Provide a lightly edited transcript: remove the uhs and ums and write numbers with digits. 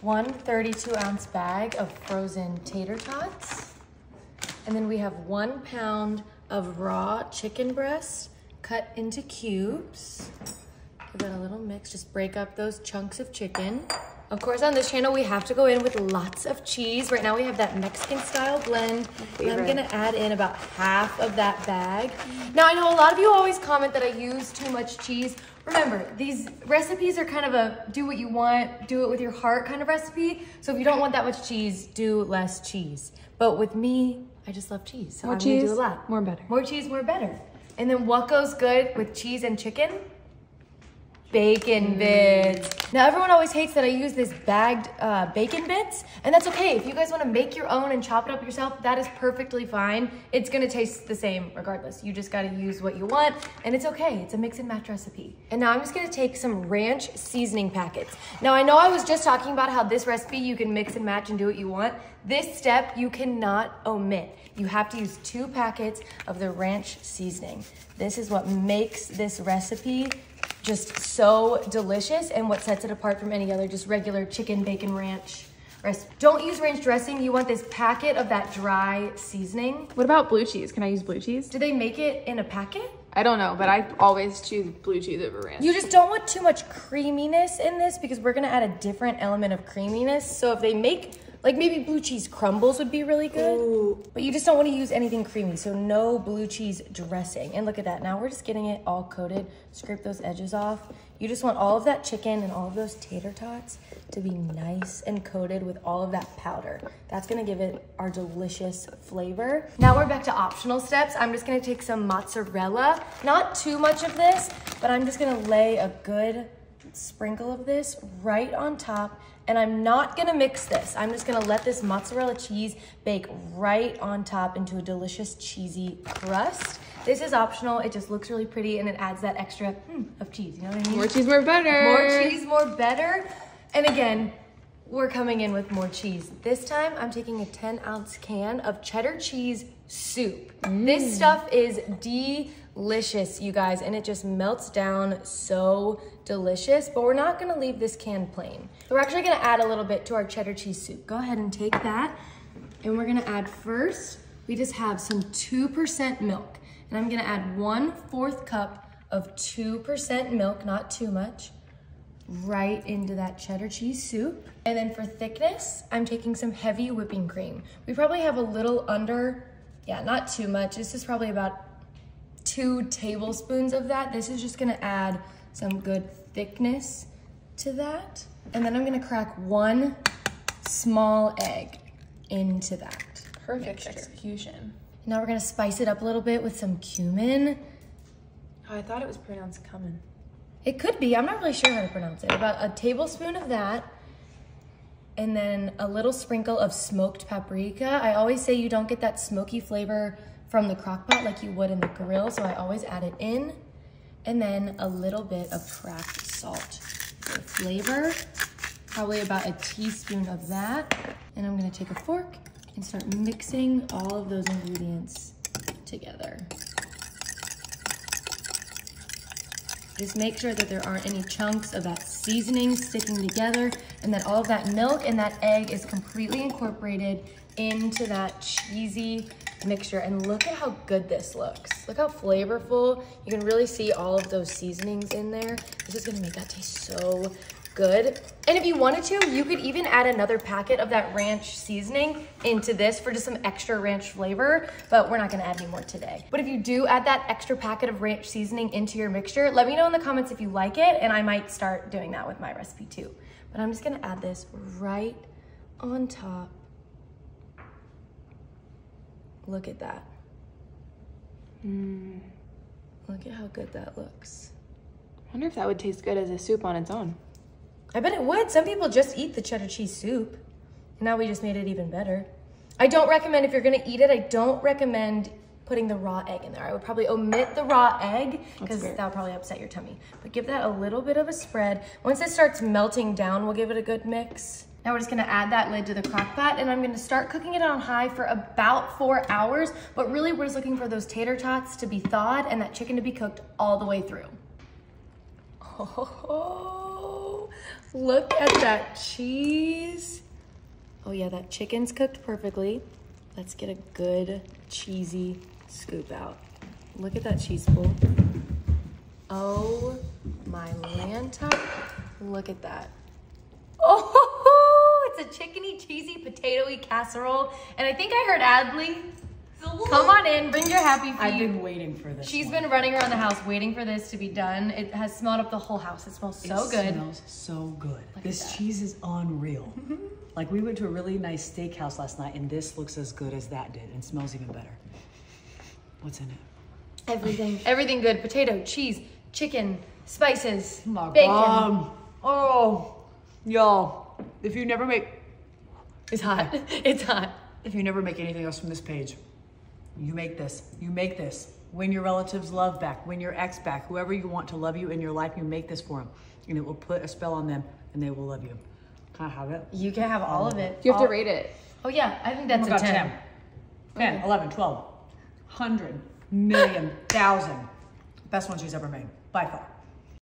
one 32-ounce bag of frozen tater tots. And then we have 1 pound of raw chicken breast cut into cubes. Give it a little mix, just break up those chunks of chicken. Of course, on this channel, we have to go in with lots of cheese. Right now, we have that Mexican style blend. And I'm gonna add in about half of that bag. Now, I know a lot of you always comment that I use too much cheese. Remember, these recipes are kind of a do what you want, do it with your heart kind of recipe. So if you don't want that much cheese, do less cheese. But with me, I just love cheese. So I'm gonna do a lot. More better. More cheese, more better. And then what goes good with cheese and chicken? Bacon bits. Now everyone always hates that I use this bagged bacon bits, and that's okay. If you guys wanna make your own and chop it up yourself, that is perfectly fine. It's gonna taste the same regardless. You just gotta use what you want, and it's okay. It's a mix and match recipe. And now I'm just gonna take some ranch seasoning packets. Now I know I was just talking about how this recipe you can mix and match and do what you want. This step you cannot omit. You have to use 2 packets of the ranch seasoning. This is what makes this recipe just so delicious and what sets it apart from any other just regular chicken bacon ranch recipe. Don't use ranch dressing. You want this packet of that dry seasoning. What about blue cheese? Can I use blue cheese? Do they make it in a packet? I don't know, but I always choose blue cheese over ranch. You just don't want too much creaminess in this because we're gonna add a different element of creaminess. So if they make, like maybe blue cheese crumbles would be really good. Ooh. But you just don't want to use anything creamy, so no blue cheese dressing. And look at that, now we're just getting it all coated. Scrape those edges off. You just want all of that chicken and all of those tater tots to be nice and coated with all of that powder. That's gonna give it our delicious flavor. Now we're back to optional steps. I'm just gonna take some mozzarella, not too much of this, but I'm just gonna lay a good sprinkle of this right on top. And I'm not gonna mix this. I'm just gonna let this mozzarella cheese bake right on top into a delicious cheesy crust. This is optional. It just looks really pretty and it adds that extra of cheese, you know what I mean? More cheese, more better. More cheese, more better. And again, we're coming in with more cheese. This time, I'm taking a 10-ounce can of cheddar cheese soup. This stuff is delicious, you guys, and it just melts down so delicious, but we're not gonna leave this can plain. We're actually gonna add a little bit to our cheddar cheese soup. Go ahead and take that, and we're gonna add first, we just have some 2% milk, and I'm gonna add 1/4 cup of 2% milk, not too much, right into that cheddar cheese soup. And then for thickness, I'm taking some heavy whipping cream. We probably have a little under, yeah, not too much. This is probably about 2 tablespoons of that. This is just gonna add some good thickness to that. And then I'm gonna crack 1 small egg into that. Perfect execution. Now we're gonna spice it up a little bit with some cumin. Oh, I thought it was pronounced cumin. It could be, I'm not really sure how to pronounce it. About a tablespoon of that, and then a little sprinkle of smoked paprika. I always say you don't get that smoky flavor from the crockpot like you would in the grill, so I always add it in. And then a little bit of cracked salt for flavor, probably about a teaspoon of that. And I'm gonna take a fork and start mixing all of those ingredients together. Just make sure that there aren't any chunks of that seasoning sticking together and that all of that milk and that egg is completely incorporated into that cheesy mixture. And look at how good this looks. Look how flavorful. You can really see all of those seasonings in there. This is gonna make that taste so good. And if you wanted to, you could even add another packet of that ranch seasoning into this for just some extra ranch flavor, but we're not gonna add any more today. But if you do add that extra packet of ranch seasoning into your mixture, let me know in the comments if you like it, and I might start doing that with my recipe too. But I'm just gonna add this right on top. Look at that. Look at how good that looks. I wonder if that would taste good as a soup on its own. I bet it would. Some people just eat the cheddar cheese soup. Now we just made it even better. I don't recommend, if you're gonna eat it, I don't recommend putting the raw egg in there. I would probably omit the raw egg because that would probably upset your tummy. But give that a little bit of a spread. Once it starts melting down, we'll give it a good mix. Now we're just gonna add that lid to the crock pot, and I'm gonna start cooking it on high for about 4 hours, but really we're just looking for those tater tots to be thawed and that chicken to be cooked all the way through. Oh, Look at that cheese. Oh yeah, that chicken's cooked perfectly. Let's get a good cheesy scoop out. Look at that cheese spool. Oh my lanta. Look at that. Oh, it's a chickeny, cheesy, potatoey casserole. And I think I heard Adley. Come on in, bring your happy feet. I've been waiting for this. She's been running around the house waiting for this to be done. It has smelled up the whole house. It smells so good. It smells so good. Look This at that. cheese is unreal. Like we went to a really nice steakhouse last night and this looks as good as that did and smells even better. What's in it? Everything. Everything good. Potato, cheese, chicken, spices, My bacon. God. Oh, y'all, if you never make It's hot. It's hot. If you never make anything else from this page, you make this. You make this. Win your relatives' love back. Win your ex back. Whoever you want to love you in your life, you make this for them. And it will put a spell on them and they will love you. Can I have it? You can have all of it. You have to rate it. Oh yeah, I think that's Oh my a God, 10. 10, 11, 12, 100, million, 1,000. Best one she's ever made, by far.